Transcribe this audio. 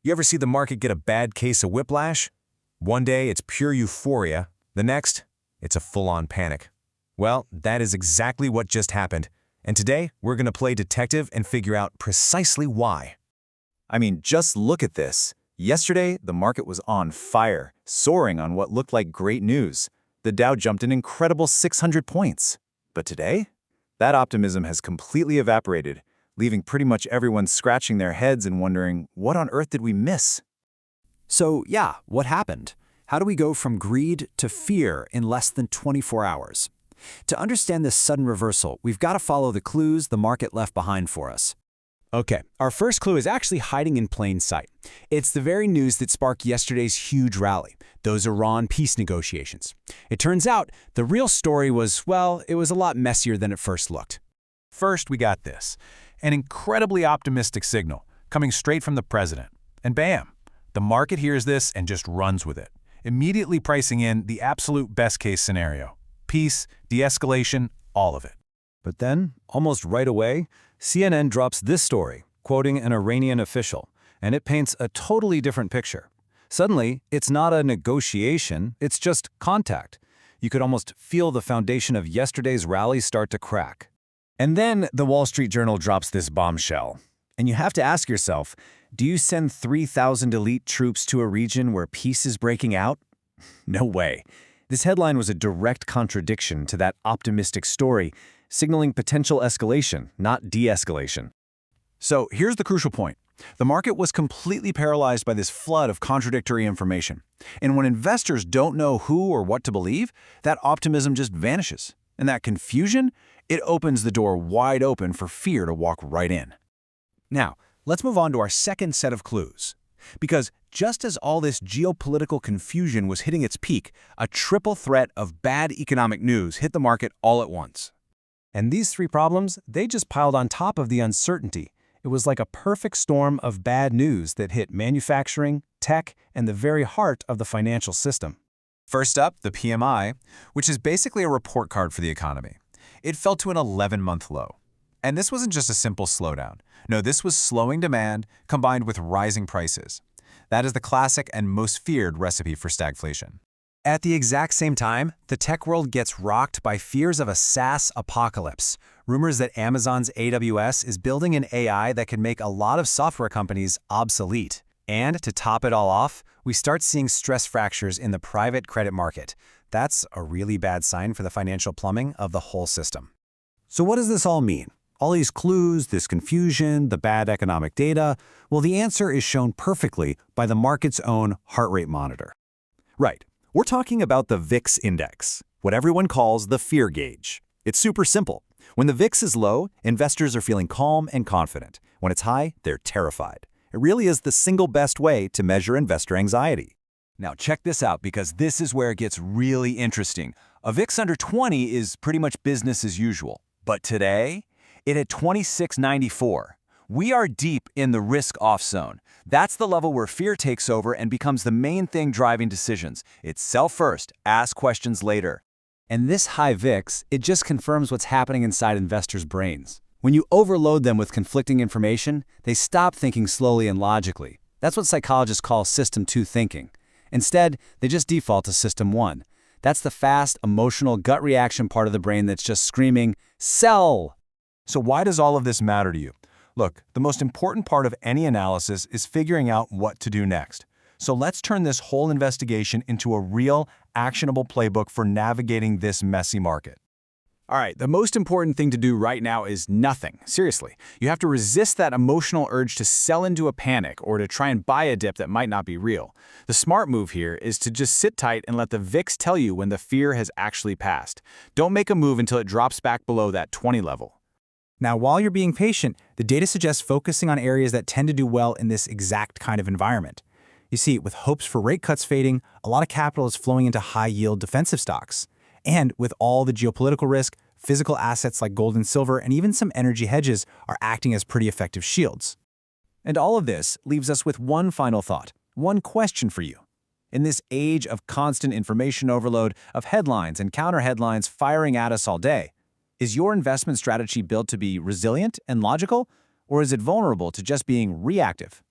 You ever see the market get a bad case of whiplash? One day it's pure euphoria, the next, it's a full-on panic. Well, that is exactly what just happened, and today we're going to play detective and figure out precisely why. I mean, just look at this. Yesterday, the market was on fire, soaring on what looked like great news. The Dow jumped an incredible 600 points. But today, that optimism has completely evaporated, leaving pretty much everyone scratching their heads and wondering, what on earth did we miss? So yeah, what happened? How do we go from greed to fear in less than 24 hours? To understand this sudden reversal, we've got to follow the clues the market left behind for us. Okay, our first clue is actually hiding in plain sight. It's the very news that sparked yesterday's huge rally, those Iran peace negotiations. It turns out the real story was, well, it was a lot messier than it first looked. First, we got this, an incredibly optimistic signal coming straight from the president. And bam, the market hears this and just runs with it, immediately pricing in the absolute best-case scenario. Peace, de-escalation, all of it. But then, almost right away, CNN drops this story, quoting an Iranian official, and it paints a totally different picture. Suddenly, it's not a negotiation, it's just contact. You could almost feel the foundation of yesterday's rally start to crack. And then the Wall Street Journal drops this bombshell. And you have to ask yourself, do you send 3,000 elite troops to a region where peace is breaking out? No way. This headline was a direct contradiction to that optimistic story, signaling potential escalation, not de-escalation. So here's the crucial point. The market was completely paralyzed by this flood of contradictory information. And when investors don't know who or what to believe, that optimism just vanishes. And that confusion, it opens the door wide open for fear to walk right in. Now, let's move on to our second set of clues. Because just as all this geopolitical confusion was hitting its peak, a triple threat of bad economic news hit the market all at once. And these three problems, they just piled on top of the uncertainty. It was like a perfect storm of bad news that hit manufacturing, tech, and the very heart of the financial system. First up, the PMI, which is basically a report card for the economy. It fell to an 11-month low. And this wasn't just a simple slowdown. No, this was slowing demand combined with rising prices. That is the classic and most feared recipe for stagflation. At the exact same time, the tech world gets rocked by fears of a SaaS apocalypse. Rumors that Amazon's AWS is building an AI that can make a lot of software companies obsolete. And to top it all off, we start seeing stress fractures in the private credit market. That's a really bad sign for the financial plumbing of the whole system. So what does this all mean? All these clues, this confusion, the bad economic data? Well, the answer is shown perfectly by the market's own heart rate monitor. Right. We're talking about the VIX index, what everyone calls the fear gauge. It's super simple. When the VIX is low, investors are feeling calm and confident. When it's high, they're terrified. It really is the single best way to measure investor anxiety. Now check this out, because this is where it gets really interesting. A VIX under 20 is pretty much business as usual. But today, it hit 2694. We are deep in the risk-off zone. That's the level where fear takes over and becomes the main thing driving decisions. It's sell first, ask questions later. And this high VIX, it just confirms what's happening inside investors' brains. When you overload them with conflicting information, they stop thinking slowly and logically. That's what psychologists call System 2 thinking. Instead, they just default to System 1. That's the fast, emotional gut reaction part of the brain that's just screaming, sell! So why does all of this matter to you? Look, the most important part of any analysis is figuring out what to do next. So let's turn this whole investigation into a real, actionable playbook for navigating this messy market. All right, the most important thing to do right now is nothing. Seriously, you have to resist that emotional urge to sell into a panic or to try and buy a dip that might not be real. The smart move here is to just sit tight and let the VIX tell you when the fear has actually passed. Don't make a move until it drops back below that 20 level. Now, while you're being patient, the data suggests focusing on areas that tend to do well in this exact kind of environment. You see, with hopes for rate cuts fading, a lot of capital is flowing into high-yield defensive stocks. And with all the geopolitical risk, physical assets like gold and silver and even some energy hedges are acting as pretty effective shields. And all of this leaves us with one final thought, one question for you. In this age of constant information overload, of headlines and counter-headlines firing at us all day, is your investment strategy built to be resilient and logical, or is it vulnerable to just being reactive?